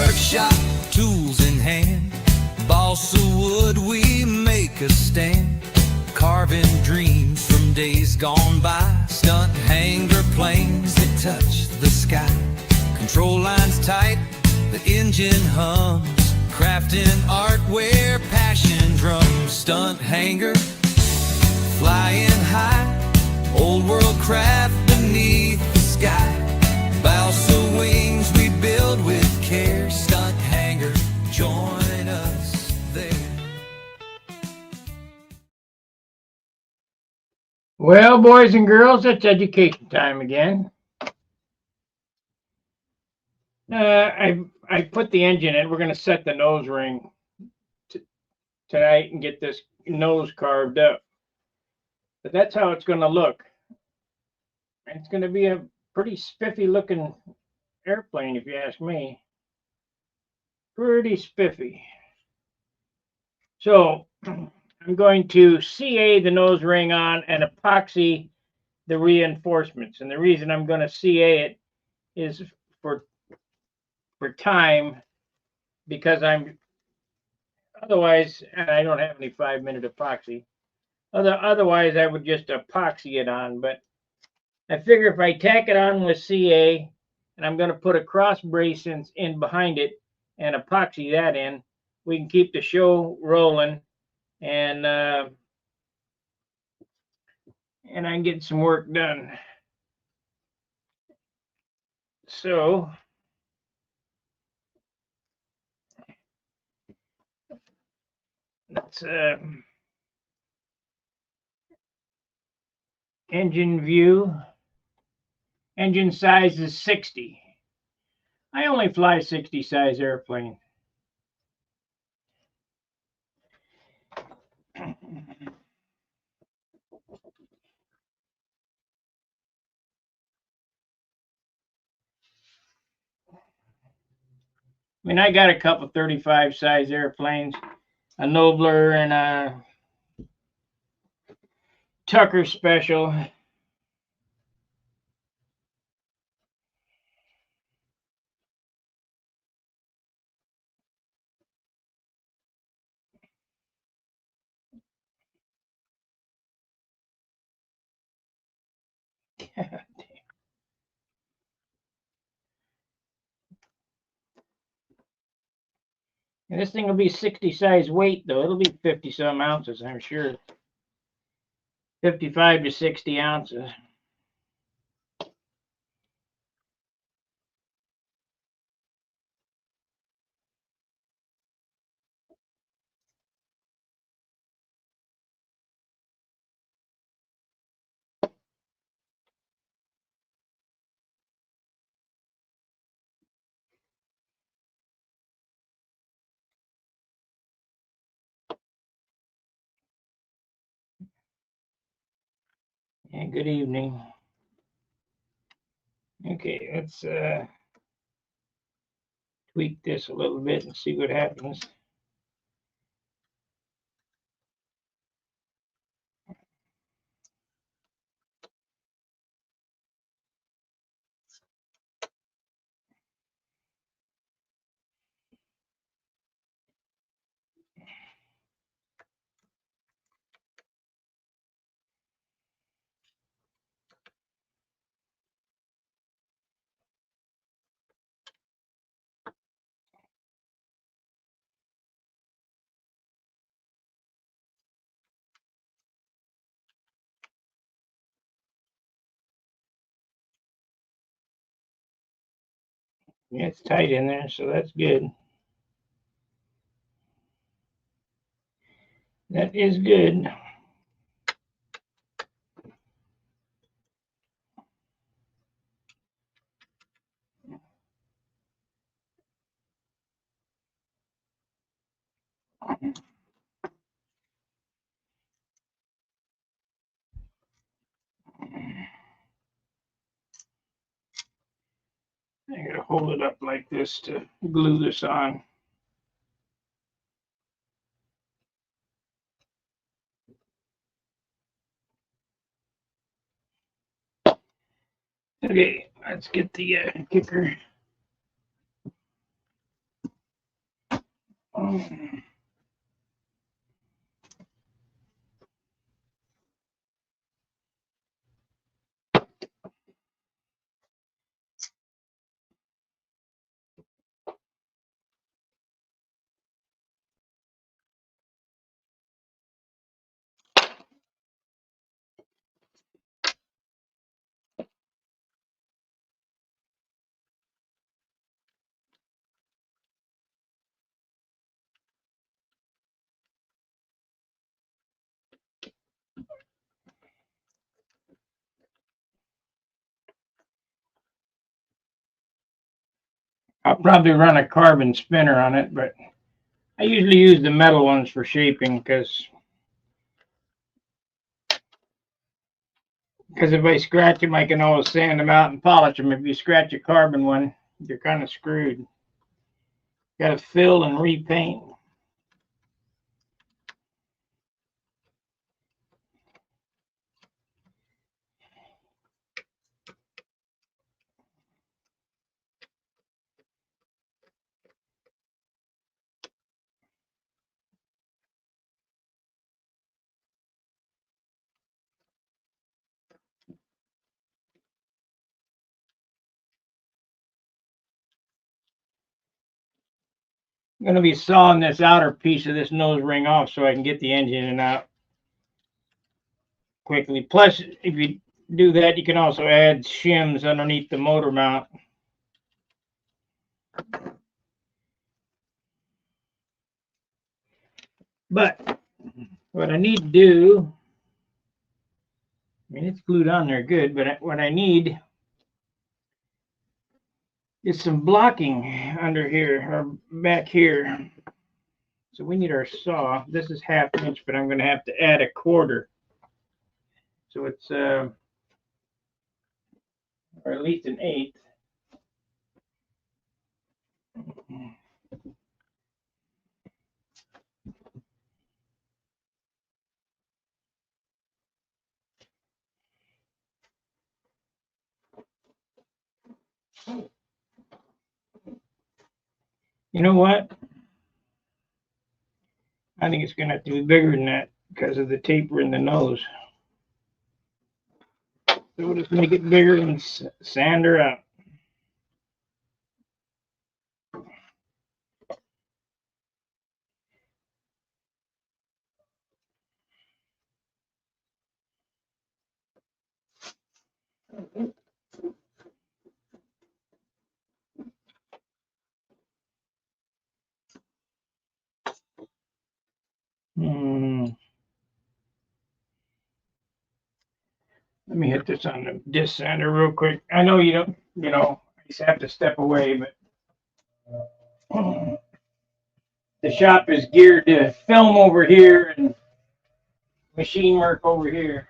workshop, tools in hand, balsa wood, we make a stand, carving dreams from days gone by, stunt hanger planes that touch the sky, control lines tight, the engine hums, crafting art where passion drums, stunt hanger, flying high, old world craft beneath the sky, balsa wings we build with care, stunt hanger, join us there. Well, boys and girls, it's education time again. I put the engine in. We're going to set the nose ring tonight and get this nose carved up. But that's how it's going to look. It's going to be a pretty spiffy looking airplane, if you ask me. Pretty spiffy. So I'm going to CA the nose ring on and epoxy the reinforcements. And the reason I'm going to CA it is for time, because otherwise I don't have any 5-minute epoxy. Otherwise I would just epoxy it on, but I figure if I tack it on with CA, and I'm going to put a cross brace in behind it and epoxy that in, we can keep the show rolling, and I can get some work done. So that's engine view. Engine size is 60. I only fly 60 size airplane. I mean, I got a couple 35 size airplanes, a Nobler and a Tucker Special. And this thing will be 60 size weight, though. It'll be 50 some ounces, I'm sure. 55 to 60 ounces. Yeah, good evening. Okay, let's tweak this a little bit and see what happens. Yeah, it's tight in there, so that's good. That is good. I gotta hold it up like this to glue this on. Okay, let's get the kicker. I'll probably run a carbon spinner on it, but I usually use the metal ones for shaping because if I scratch them, I can always sand them out and polish them. If you scratch a carbon one, you're kind of screwed. Got to fill and repaint. I'm going to be sawing this outer piece of this nose ring off so I can get the engine in and out quickly. Plus, if you do that, you can also add shims underneath the motor mount. But what I need to do, I mean, it's glued on there good, but what I need is some blocking under here or back here. So we need our saw. This is 1/2 inch, but I'm going to have to add 1/4. So it's, or at least 1/8. You know what? I think it's going to have to be bigger than that because of the taper in the nose. So we'll just make it bigger and sand her out. Let me hit this on the disc sander real quick. I know you don't, I just have to step away, but the shop is geared to film over here and machine work over here.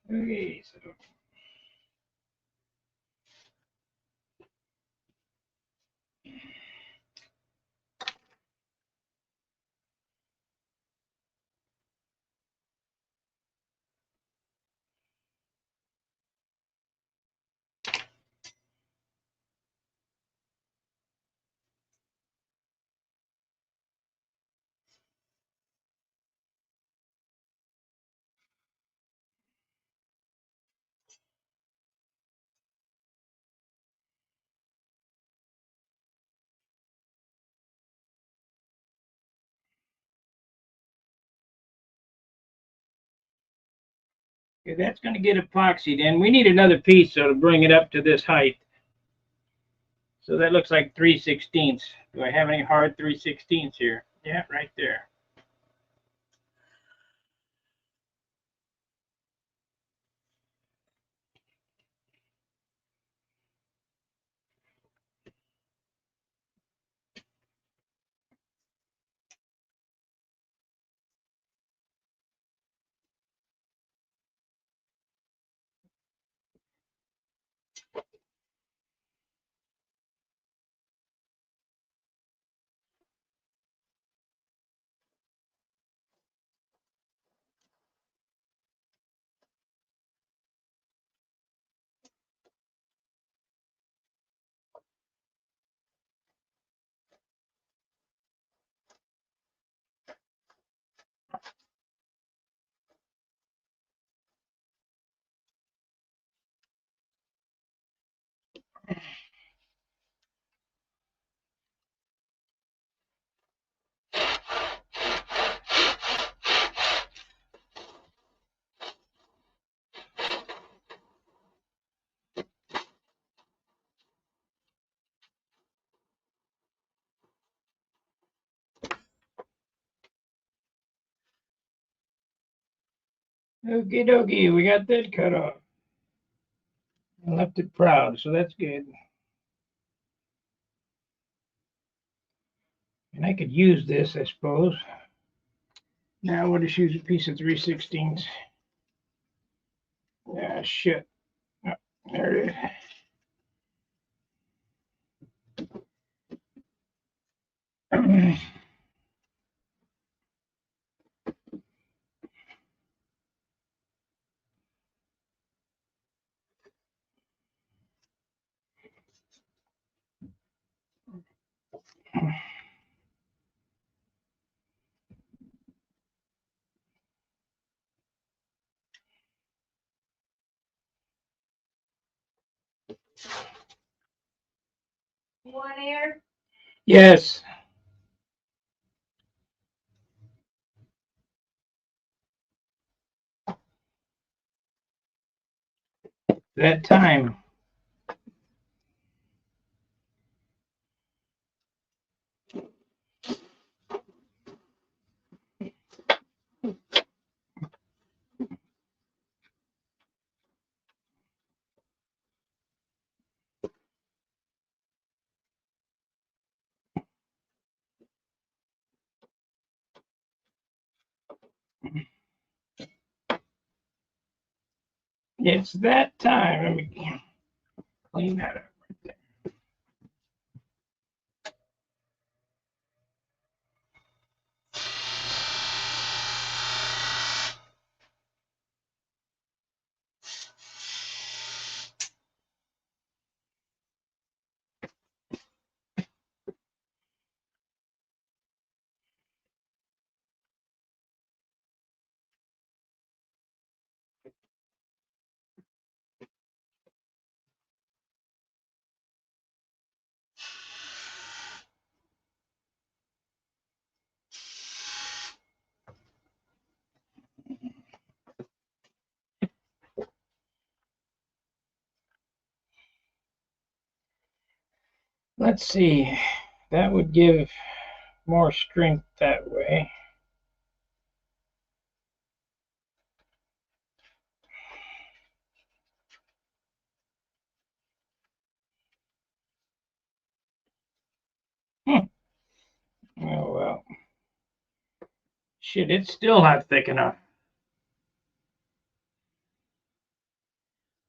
Okay, so okay, that's going to get epoxied in. We need another piece so to bring it up to this height. So that looks like 3/16. Do I have any hard 3/16 here? Yeah, right there. Okie dokie, we got that cut off. I left it proud, so that's good. And I could use this, I suppose. Now we'll just use a piece of 3/16. Ah, shit. Oh, there it is. You want air? Yes. That time. It's that time. Let me clean that up. Let's see. That would give more strength that way. Oh well. Shit, it's still not thick enough.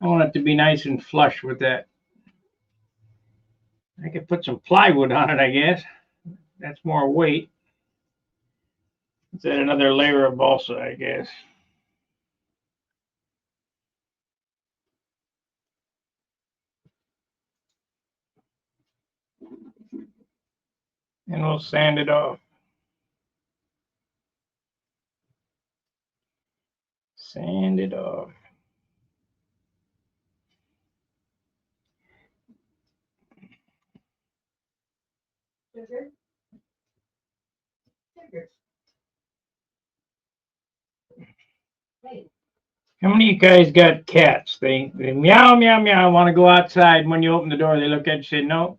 I want it to be nice and flush with that. I could put some plywood on it, I guess. That's more weight. Let's add another layer of balsa, I guess. And we'll sand it off. Sand it off. Sugar? Sugar. Wait. How many of you guys got cats? They meow, meow, meow, want to go outside. When you open the door, they look at you and say, no.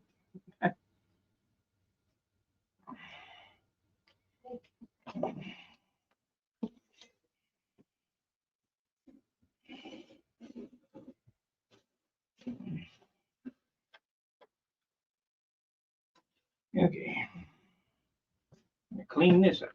Okay. Clean this up.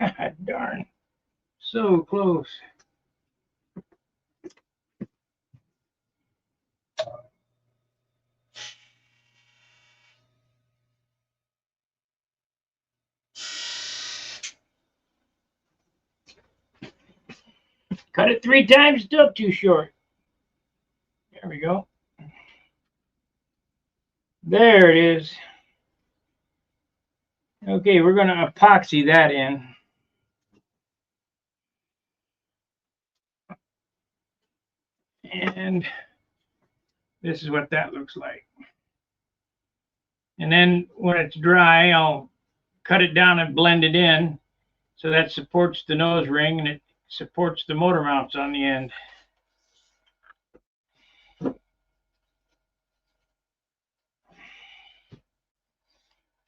God darn. So close. Cut it 3 times, still too short. There we go. There it is. Okay, we're going to epoxy that in. And this is what that looks like. And then when it's dry, I'll cut it down and blend it in so that supports the nose ring and it supports the motor mounts on the end.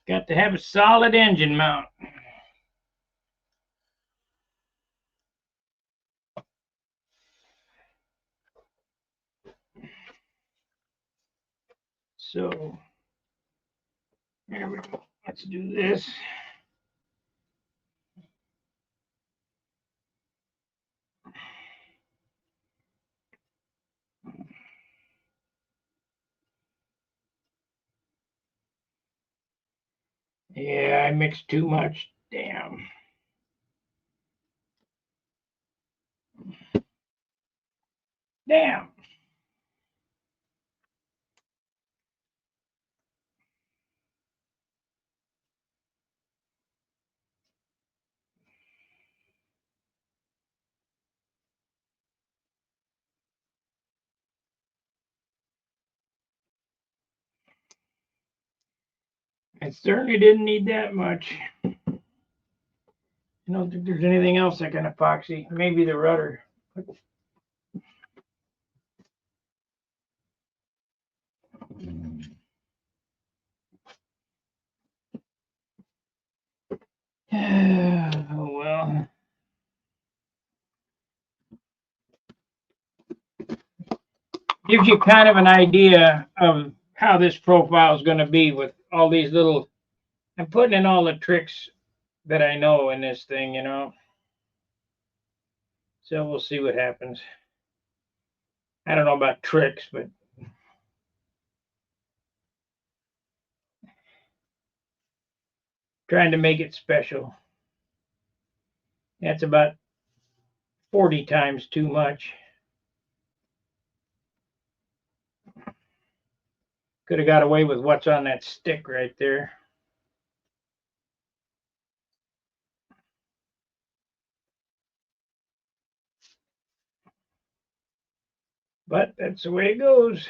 Got to have a solid engine mount. So there we go. Let's do this. Yeah, I mixed too much. Damn. Damn. I certainly didn't need that much. I don't think there's anything else I can epoxy. Maybe the rudder. Oh, well. Gives you kind of an idea of how this profile is going to be with all these little. I'm putting in all the tricks that I know in this thing, you know. So we'll see what happens. I don't know about tricks, but trying to make it special. That's about 40 times too much. Could have got away with what's on that stick right there. But that's the way it goes.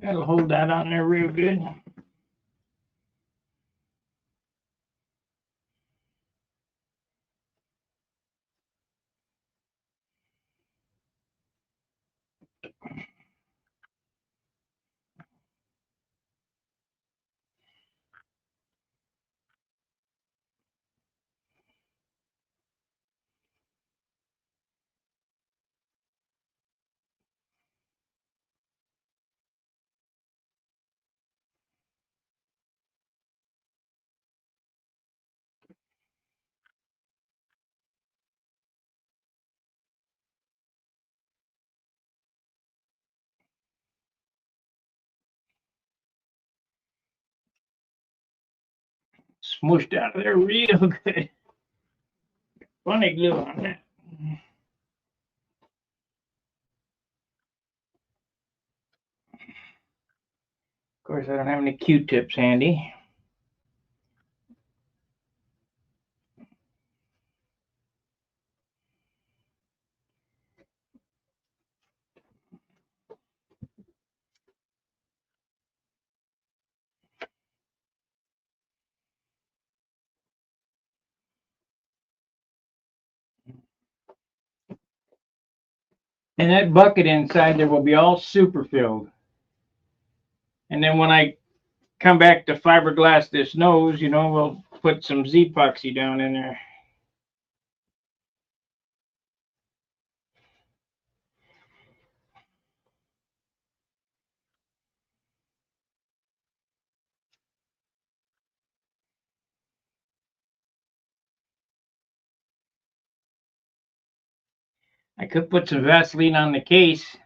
That'll hold that on there real good. Smooshed out of there real good. Funny glue on that. Of course, I don't have any Q-tips handy. And that bucket inside there will be all super filled. And then when I come back to fiberglass this nose, we'll put some Z-epoxy down in there. I could put some Vaseline on the case,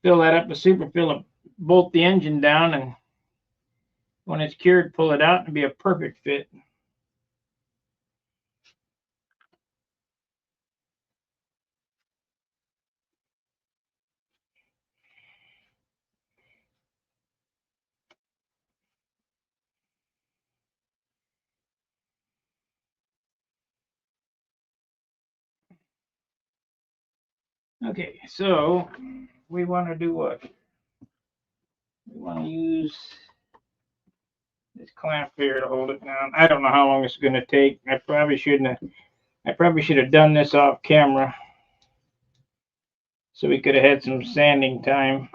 fill that up with super fill, bolt the engine down, and when it's cured, pull it out and be a perfect fit. Okay, so we want to do what? We want to use this clamp here to hold it down. I don't know how long it's going to take. I probably should have done this off camera so we could have had some sanding time.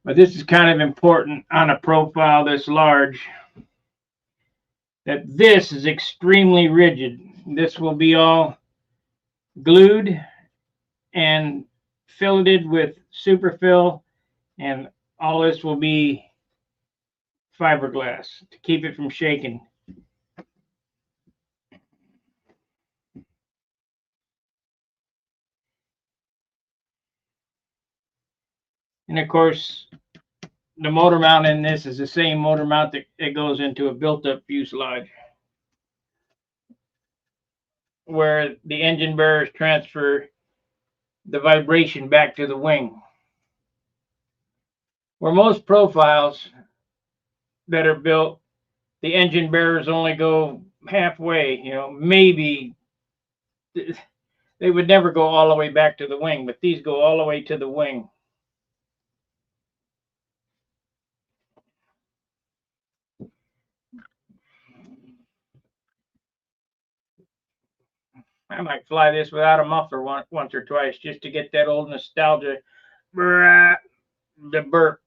But this is kind of important on a profile this large, that this is extremely rigid. This will be all glued and filleted with superfill, and all this will be fiberglass to keep it from shaking. And of course, the motor mount in this is the same motor mount that goes into a built-up fuselage, where the engine bearers transfer the vibration back to the wing. Where most profiles that are built, the engine bearers only go halfway, maybe they would never go all the way back to the wing, but these go all the way to the wing. I might fly this without a muffler once or twice just to get that old nostalgia, the burp.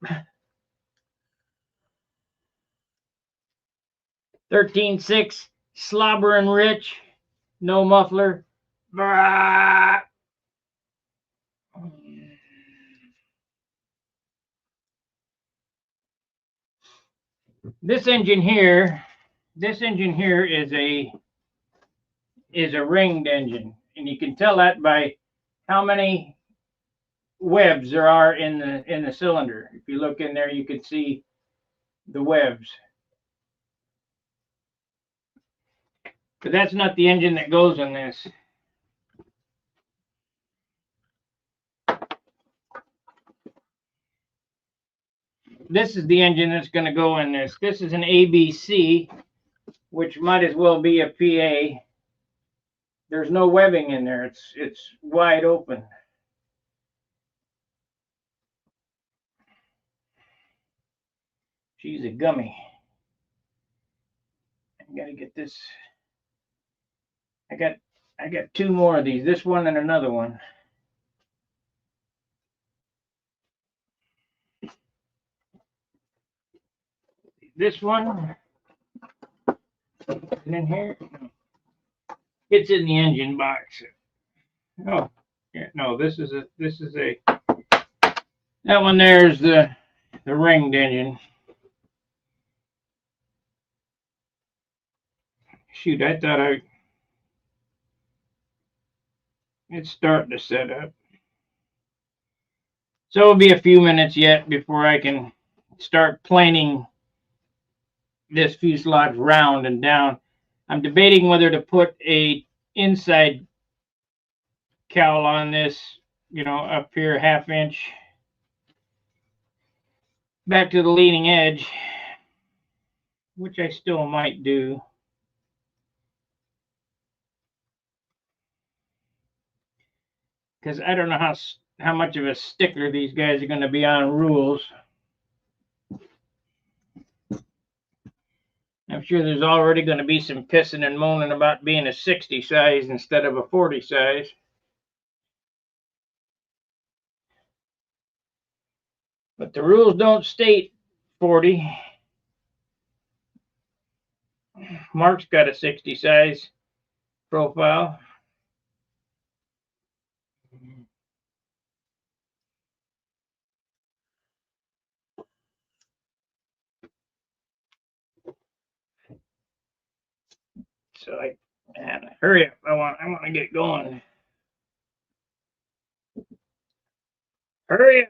13.6, slobbering rich, no muffler. This engine here is a ringed engine, and you can tell that by how many webs there are in the cylinder. If you look in there, you can see the webs. But that's not the engine that goes in this. This is the engine that's going to go in this. This is an ABC, which might as well be a PA. There's no webbing in there. It's wide open. She's a gummy. I gotta get this. I got two more of these. This one and another one. This one. And in here. It's in the engine box. Oh, yeah, no, this is a that one there's the ringed engine. Shoot, I thought it's starting to set up. So it'll be a few minutes yet before I can start planing this fuselage round and down. I'm debating whether to put a inside cowl on this, up here 1/2 inch back to the leading edge, which I still might do. Because I don't know how much of a stickler these guys are going to be on rules. I'm sure there's already going to be some pissing and moaning about being a 60 size instead of a 40 size. But the rules don't state 40. Mark's got a 60 size profile. So man, hurry up. I want to get going. Hurry up.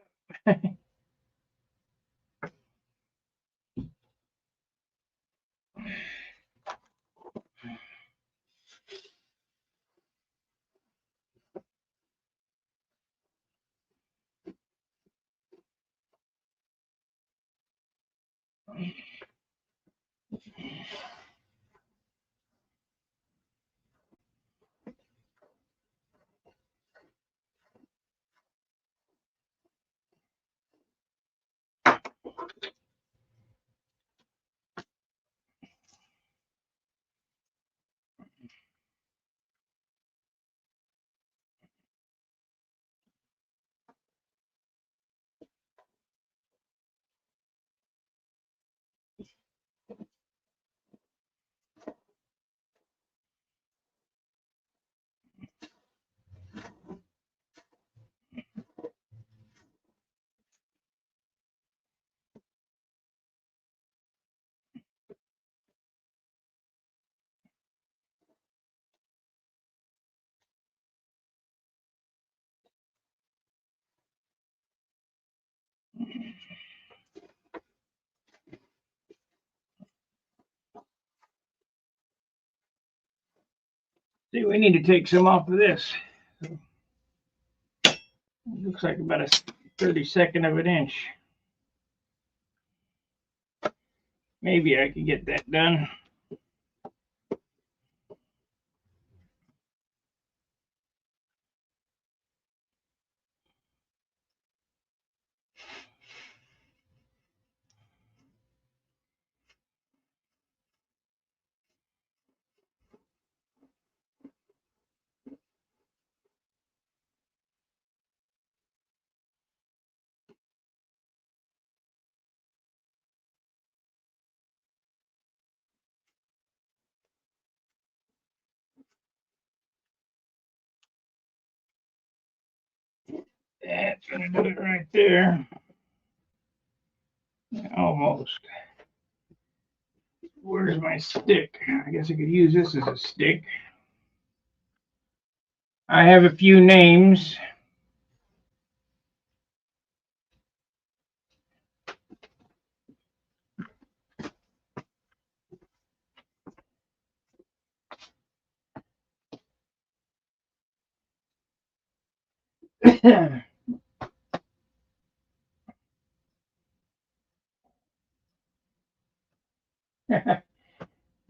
See, we need to take some off of this. It looks like about a 32nd of an inch. Maybe I can get that done. That's gonna do it right there. Almost. Where's my stick? I guess I could use this as a stick. I have a few names.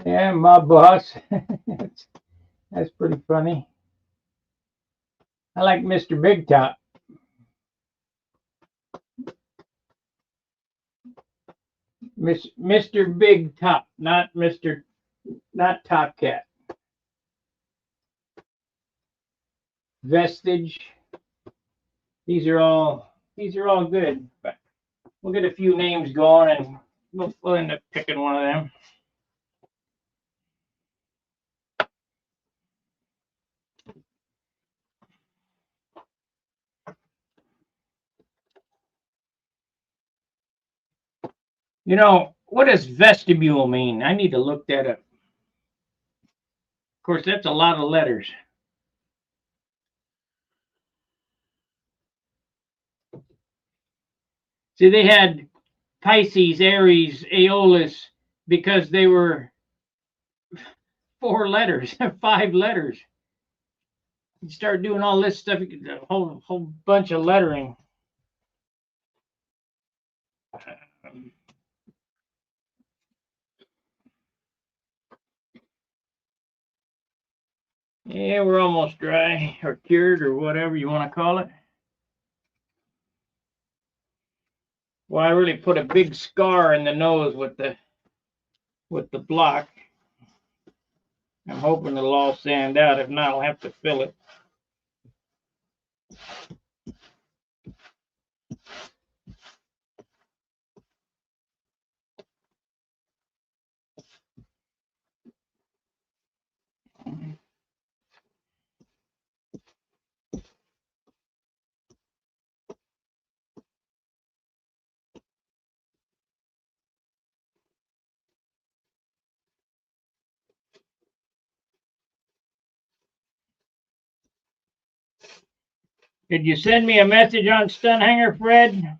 Yeah, my boss. That's pretty funny. I like Mr. Big Top. Mr. Big Top, not Top Cat. Vestige. These are all good. But we'll get a few names going and we'll end up picking one of them. You know, what does vestibule mean? I need to look that up. Of course, that's a lot of letters. See, they had Pisces, Aries, Aeolus because they were 4 letters, 5 letters. You start doing all this stuff, you get a whole bunch of lettering. Yeah, we're almost dry or cured or whatever you want to call it. Well, I really put a big scar in the nose with the with the block. I'm hoping it'll all sand out. If not, I'll have to fill it. Did you send me a message on Stun Hanger, Fred?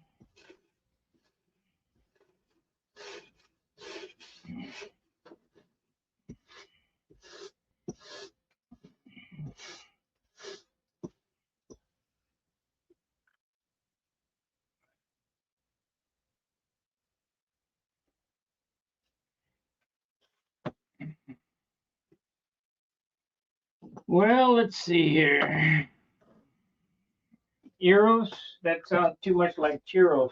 Well, let's see here. Eros? That sounds too much like churros.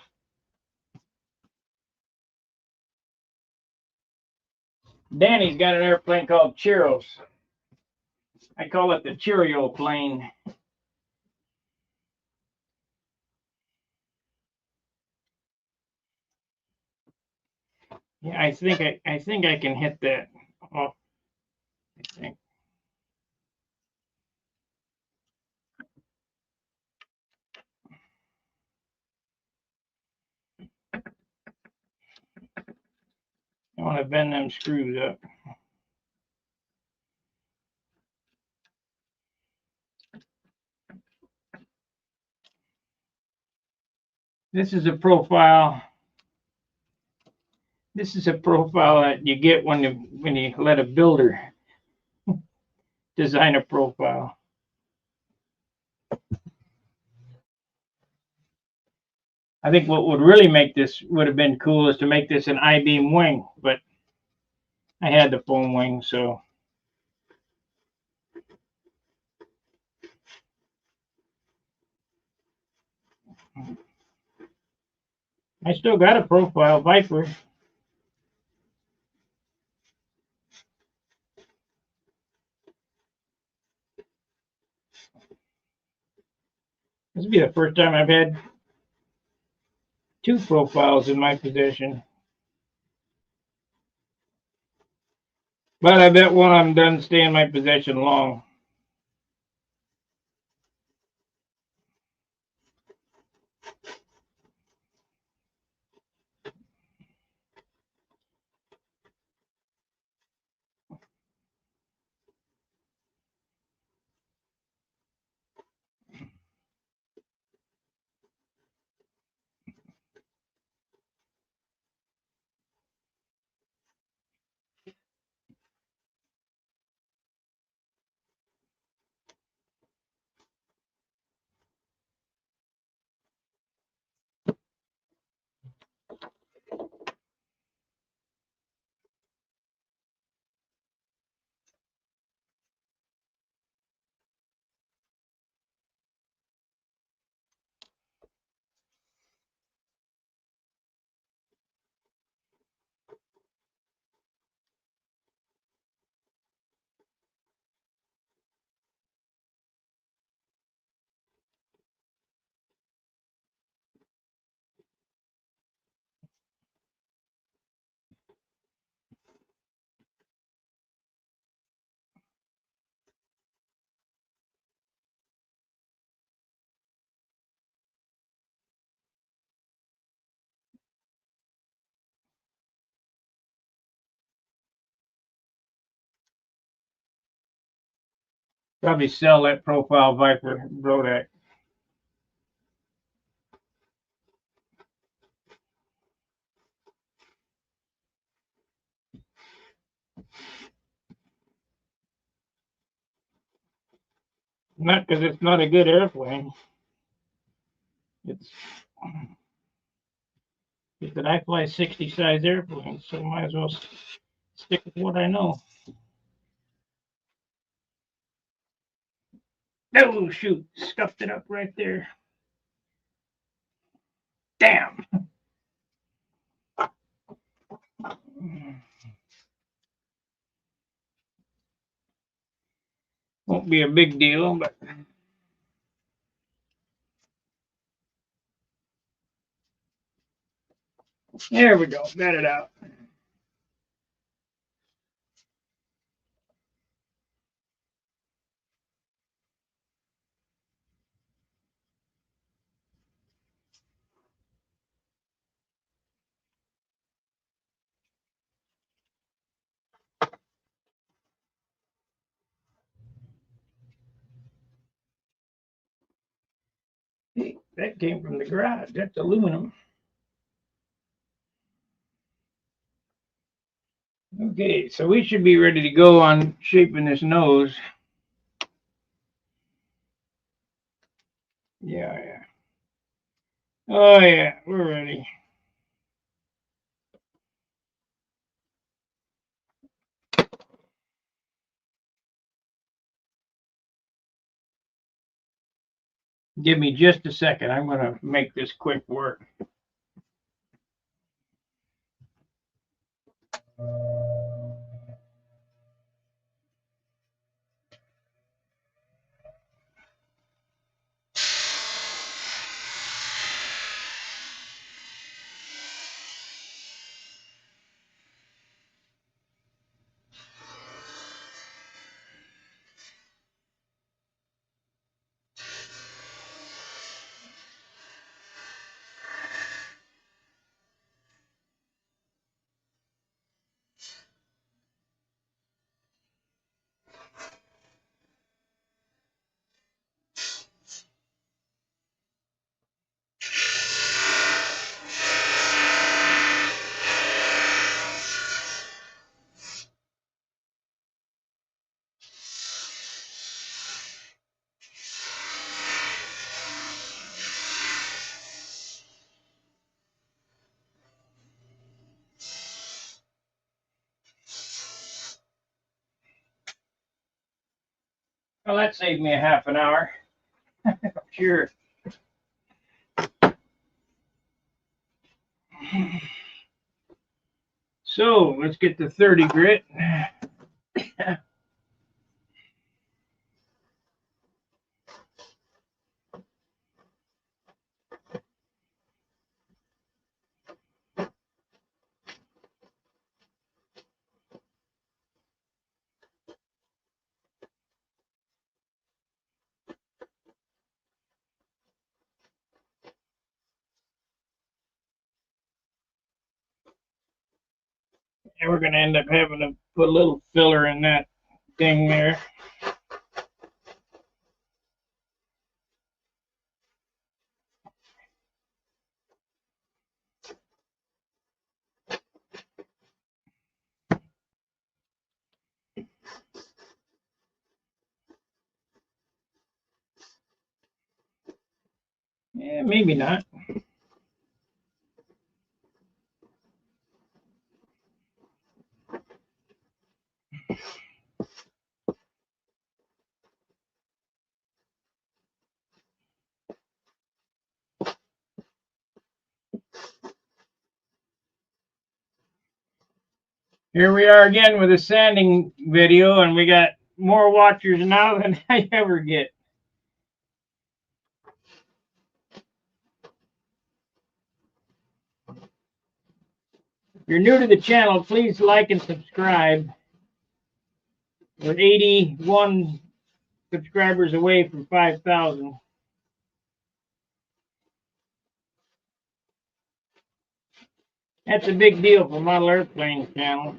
Danny's got an airplane called Churros. I call it the Cheerio plane. Yeah, I think I can hit that. Oh, I think. I want to bend them screws up. This is a profile. This is a profile that you get when you let a builder design a profile. I think what would really make this would have been cool is to make this an I-beam wing, but I had the foam wing, so. I still got a profile Viper. This will be the first time I've had two profiles in my possession. But I bet one of them doesn't stay in my possession long. Probably sell that profile Viper Brodak. Not because it's not a good airplane. It's that I fly 60 size airplanes, so might as well stick with what I know. Oh shoot, scuffed it up right there. Damn. Won't be a big deal, but there we go. Got it out. Hey, that came from the garage. That's aluminum. Okay, so we should be ready to go on shaping this nose. Yeah. Oh yeah, we're ready. Give me just a second. I'm gonna make this quick work. Well, that saved me a half an hour. Sure. So let's get the 30 grit. And we're gonna end up having to put a little filler in that thing there. Yeah, maybe not. Here we are again with a sanding video, and we got more watchers now than I ever get. If you're new to the channel, please like and subscribe. We're 81 subscribers away from 5,000. That's a big deal for Model Airplane channel.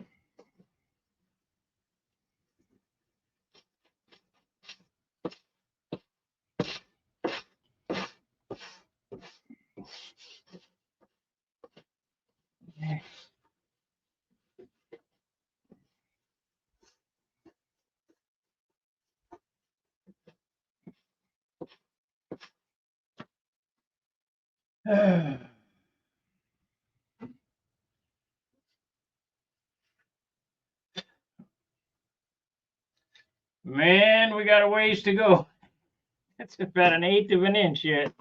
Man, we got a ways to go. That's about an eighth of an inch yet.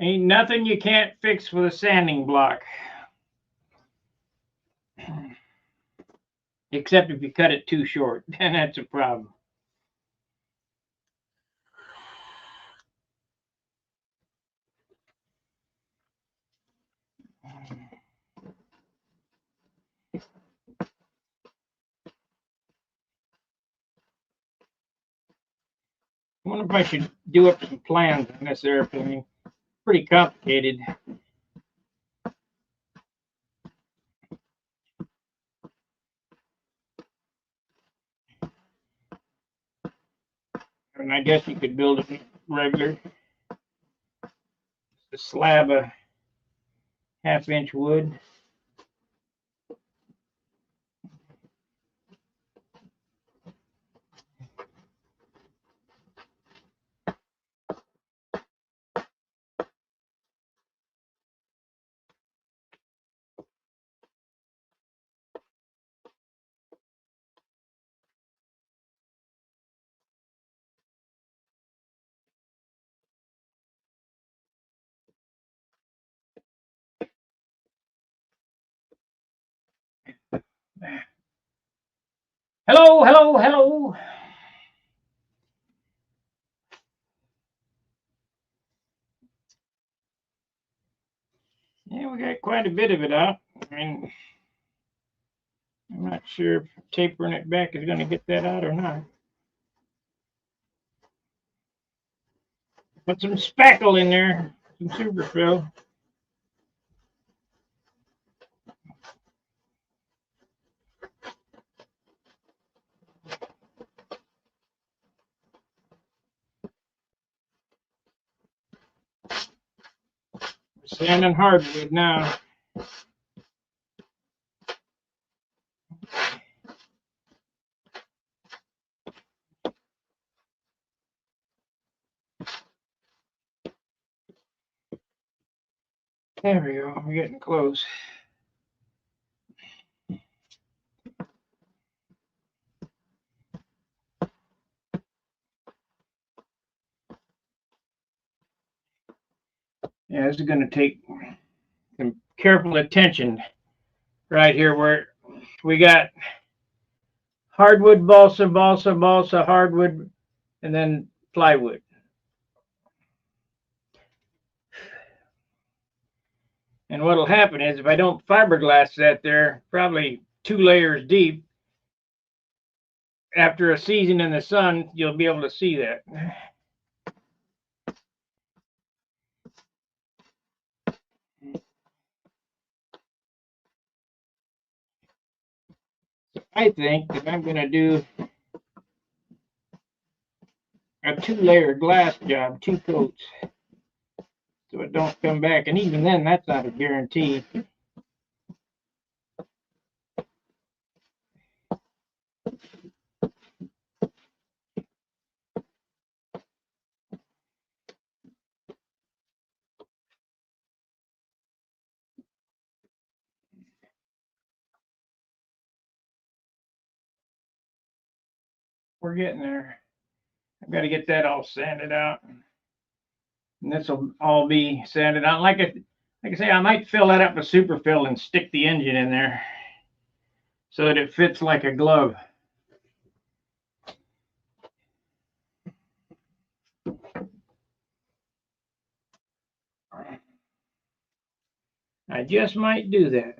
Ain't nothing you can't fix with a sanding block. Except if you cut it too short, then that's a problem. I wonder if I should do up some plans on this airplane. Pretty complicated. And I guess you could build it regular. A slab of 1/2 inch wood. Hello, hello, hello. Yeah, we got quite a bit of it out. I mean, I'm not sure if tapering it back is going to get that out or not. Put some spackle in there, some superfill. We're sanding hardwood now. There we go. We're getting close. Yeah, this is going to take some careful attention right here where we got hardwood, balsa, balsa, balsa, hardwood, and then plywood. And what'll happen is if I don't fiberglass that there, probably 2 layers deep, after a season in the sun, you'll be able to see that. I think that I'm going to do a 2-layer glass job, 2 coats, so it don't come back. And even then, that's not a guarantee. We're getting there. I've got to get that all sanded out. And this will all be sanded out. Like I say, I might fill that up with superfill and stick the engine in there so that it fits like a glove. I just might do that.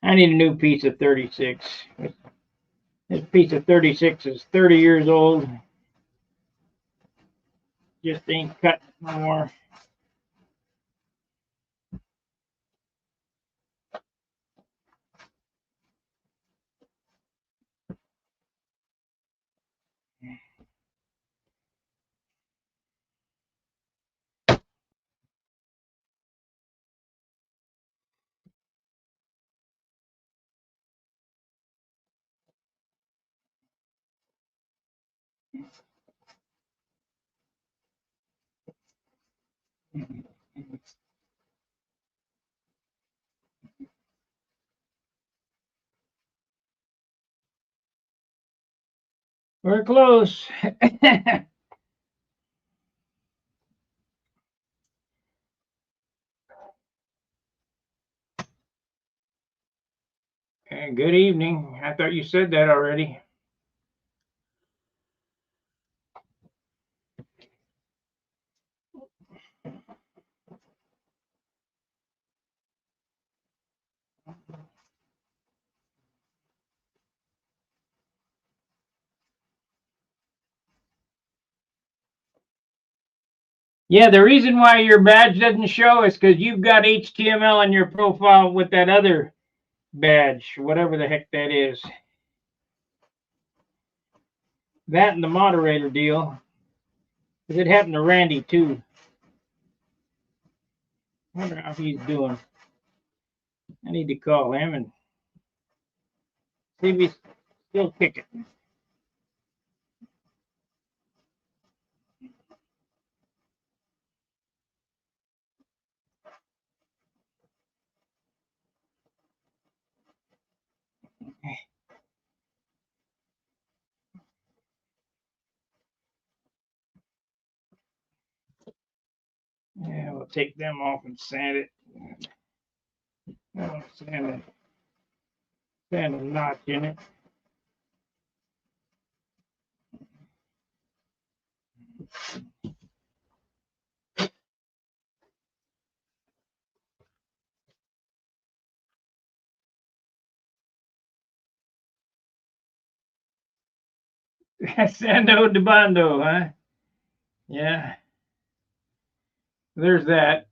I need a new piece of 36. This piece of 36 is 30 years old. Just ain't cut no more. We're close. Good evening. I thought you said that already. Yeah, the reason why your badge doesn't show is because you've got HTML on your profile with that other badge, whatever the heck that is. That and the moderator deal. Because it happened to Randy too. I wonder how he's doing. I need to call him and see if he's still kicking. Yeah, we'll take them off and sand it. Sand a notch in it. Sando de Bondo, huh? Yeah. There's that.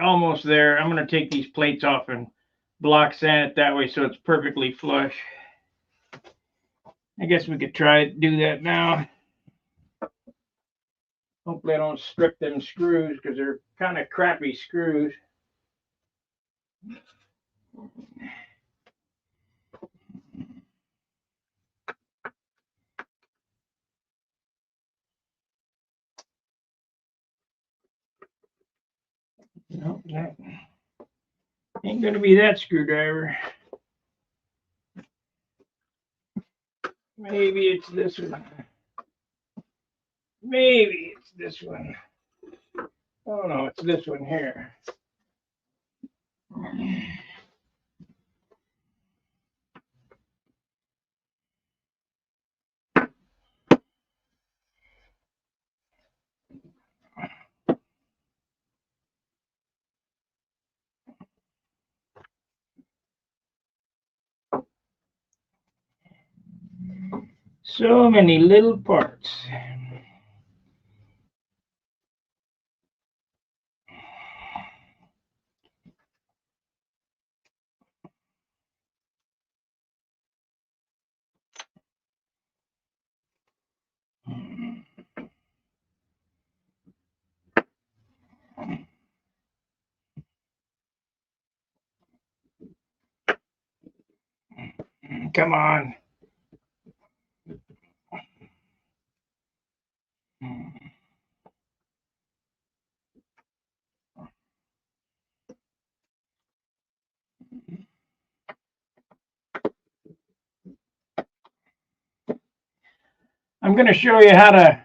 Almost there. I'm going to take these plates off and block sand it that way so it's perfectly flush. I guess we could try to do that now. Hopefully I don't strip them screws because they're kind of crappy screws. Nope, that ain't going to be that screwdriver. Maybe it's this one. Maybe it's this one. Oh no, it's this one here. So many little parts. Come on. I'm going to show you how to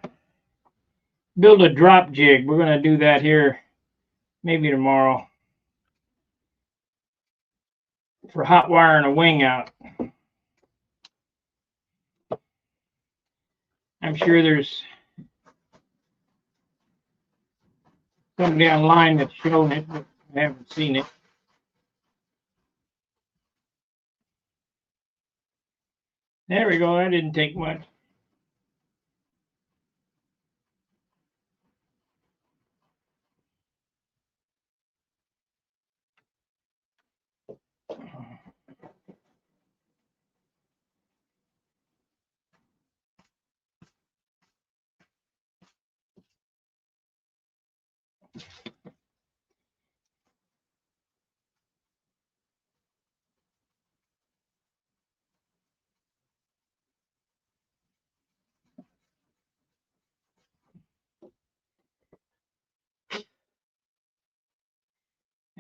build a drop jig. We're going to do that here maybe tomorrow for hot wiring a wing out. I'm sure there's somebody online that's shown it, but I haven't seen it. There we go. That didn't take much.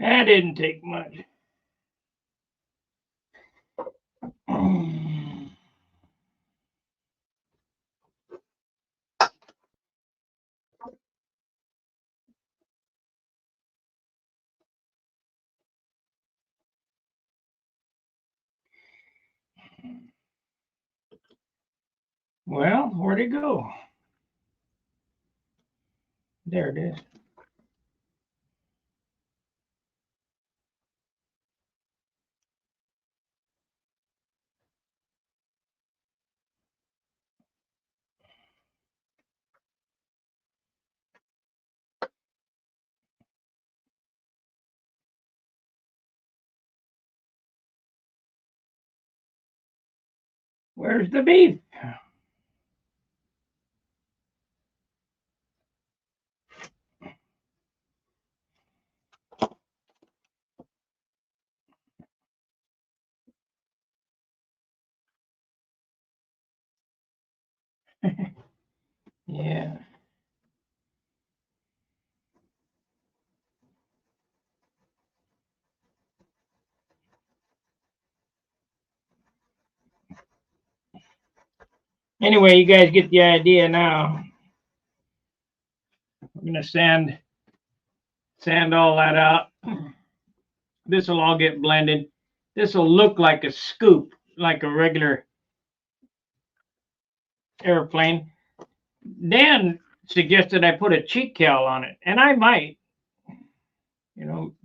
That didn't take much. Well, where'd it go? There it is. Where's the beef? Yeah. Anyway, you guys get the idea now. I'm gonna sand all that out. This will all get blended. This will look like a scoop, like a regular airplane. Dan suggested I put a cheek cowl on it, and I might,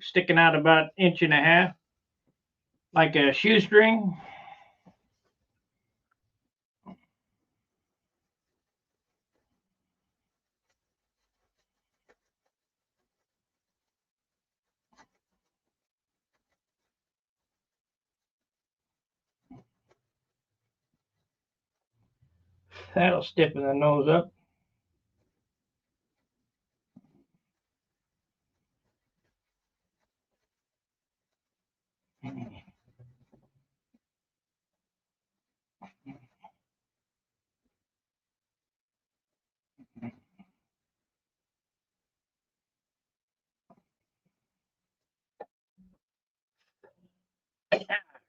sticking out about 1.5 inches, like a shoestring. That'll stiffen the nose up.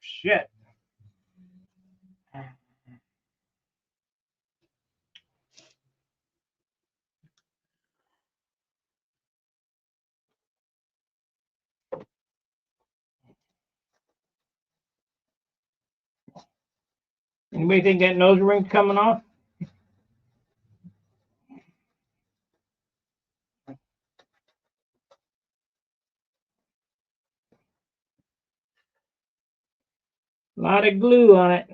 Shit. Anybody think that nose ring's coming off? A lot of glue on it.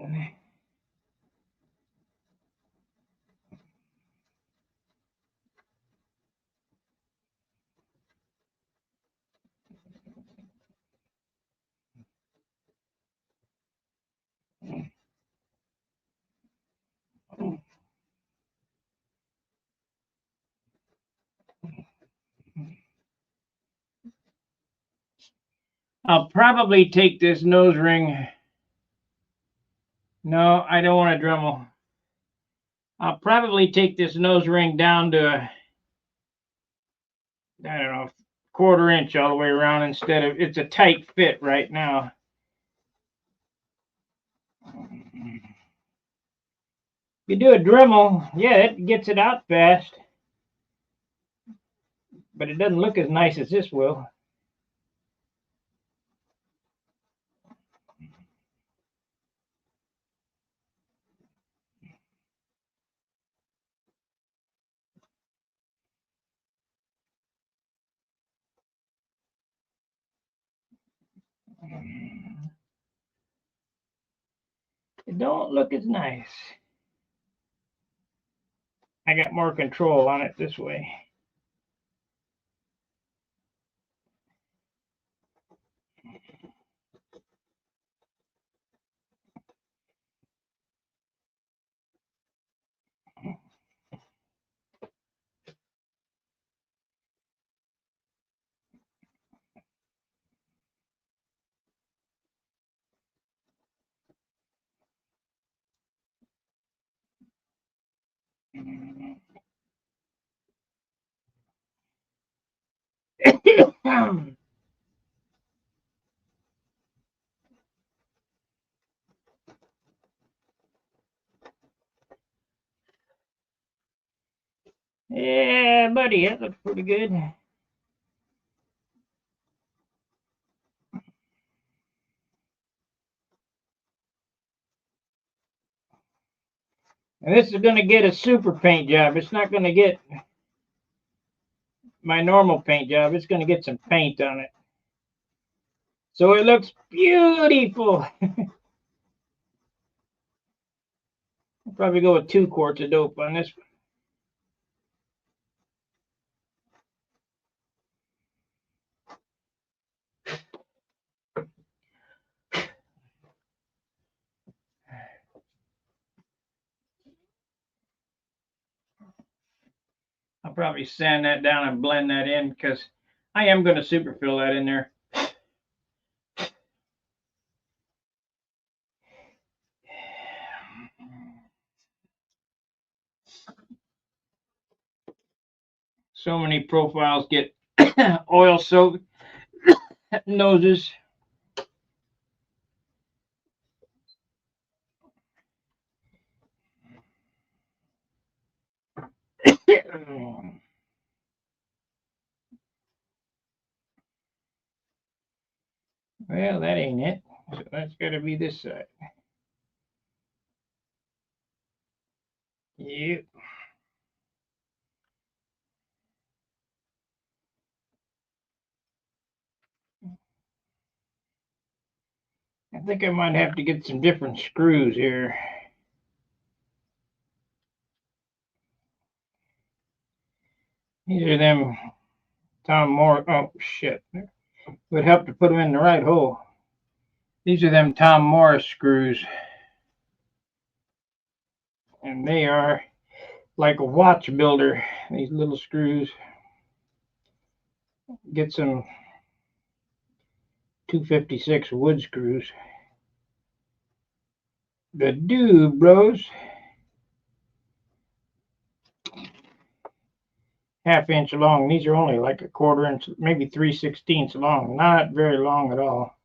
I'll probably take this nose ring. No, I don't want a Dremel. I'll probably take this nose ring down to I don't know, 1/4 inch all the way around instead of, it's a tight fit right now. If you do a Dremel, yeah, it gets it out fast, but it doesn't look as nice as this will. It don't look as nice. I got more control on it this way. Yeah, buddy, that looks pretty good. And this is going to get a super paint job. It's not going to get my normal paint job. It's going to get some paint on it. So it looks beautiful. I'll probably go with 2 quarts of dope on this one. I'll probably sand that down and blend that in because I am going to super fill that in there. So many profiles get oil soaked noses. Well, that ain't it. So that's got to be this side. Yep. I think I might have to get some different screws here. These are them Tom Moore. Oh, shit. Would help to put them in the right hole. These are them Tom Morris screws. And they are like a watch builder, these little screws. Get some 256 wood screws. The do, bros. Half-inch long. These are only like a 1/4 inch, maybe 3/16 long. Not very long at all.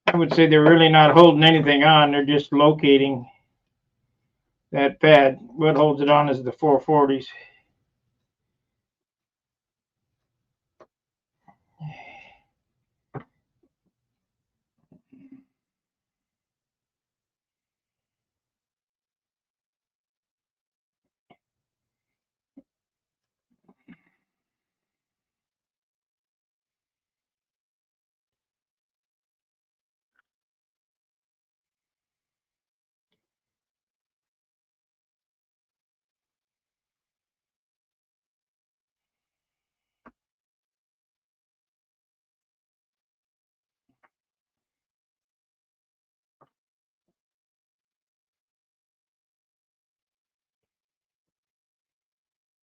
I would say they're really not holding anything on. They're just locating that pad. What holds it on is the 440s.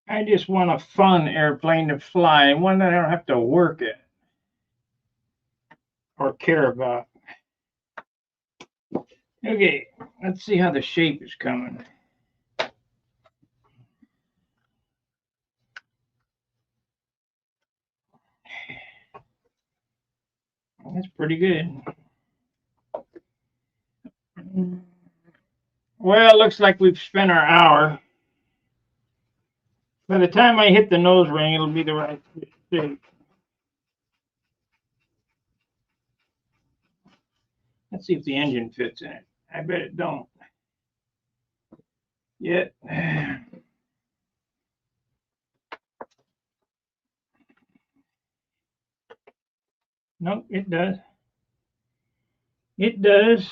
I just want a fun airplane to fly, one that I don't have to work at or care about. Okay, let's see how the shape is coming. That's pretty good. Well, it looks like we've spent our hour. By the time I hit the nose ring, it'll be the right shape. Let's see if the engine fits in it. I bet it don't. Yet. Nope, it does. It does.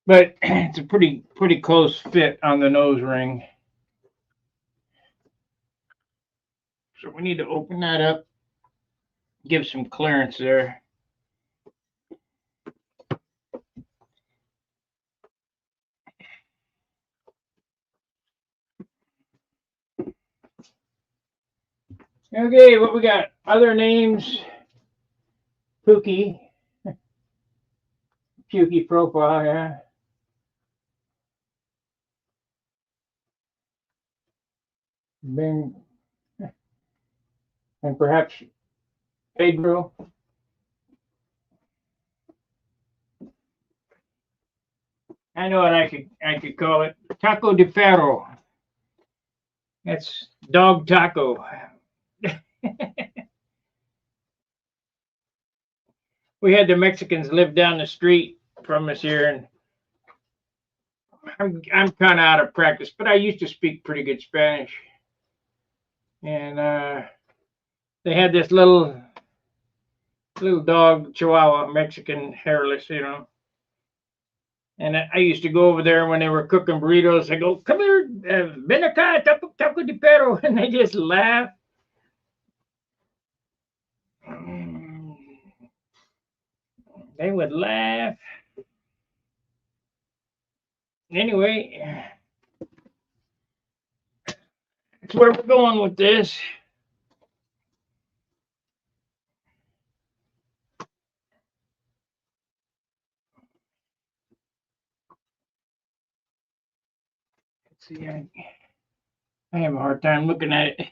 But it's a pretty close fit on the nose ring. So we need to open that up, give some clearance there. Okay, what we got? Other names. Pookie. Pukey profile, yeah. Bing. And perhaps Hey, bro. I know what I could call it. Taco de perro. That's dog taco. We had the Mexicans live down the street from us here, and I'm kind of out of practice, but I used to speak pretty good Spanish. And they had this little dog, Chihuahua, Mexican, hairless, you know. And I used to go over there when they were cooking burritos. I go, come here, ven acá, taco de perro, and they just laugh. They would laugh. Anyway, that's where we're going with this. Let's see, I have a hard time looking at it,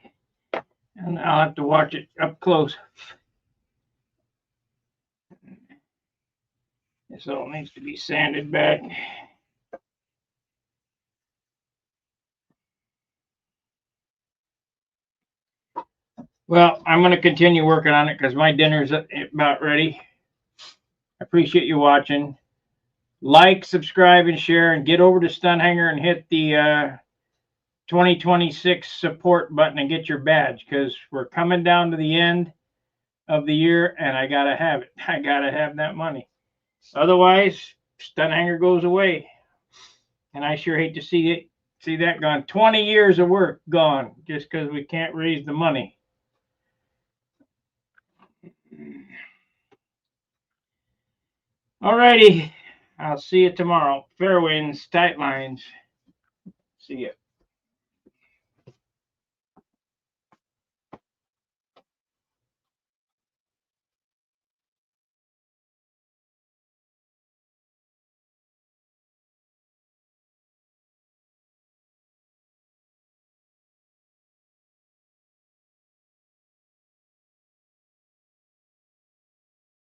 and I'll have to watch it up close. This all needs to be sanded back. Well, I'm going to continue working on it because my dinner's about ready. I appreciate you watching. Like, subscribe, and share, and get over to Stunhanger and hit the 2026 support button and get your badge, because we're coming down to the end of the year and I got to have it. I got to have that money. Otherwise, Stunhanger goes away. And I sure hate to see that gone. 20 years of work gone just because we can't raise the money. All righty. I'll see you tomorrow. Fair winds, tight lines. See ya.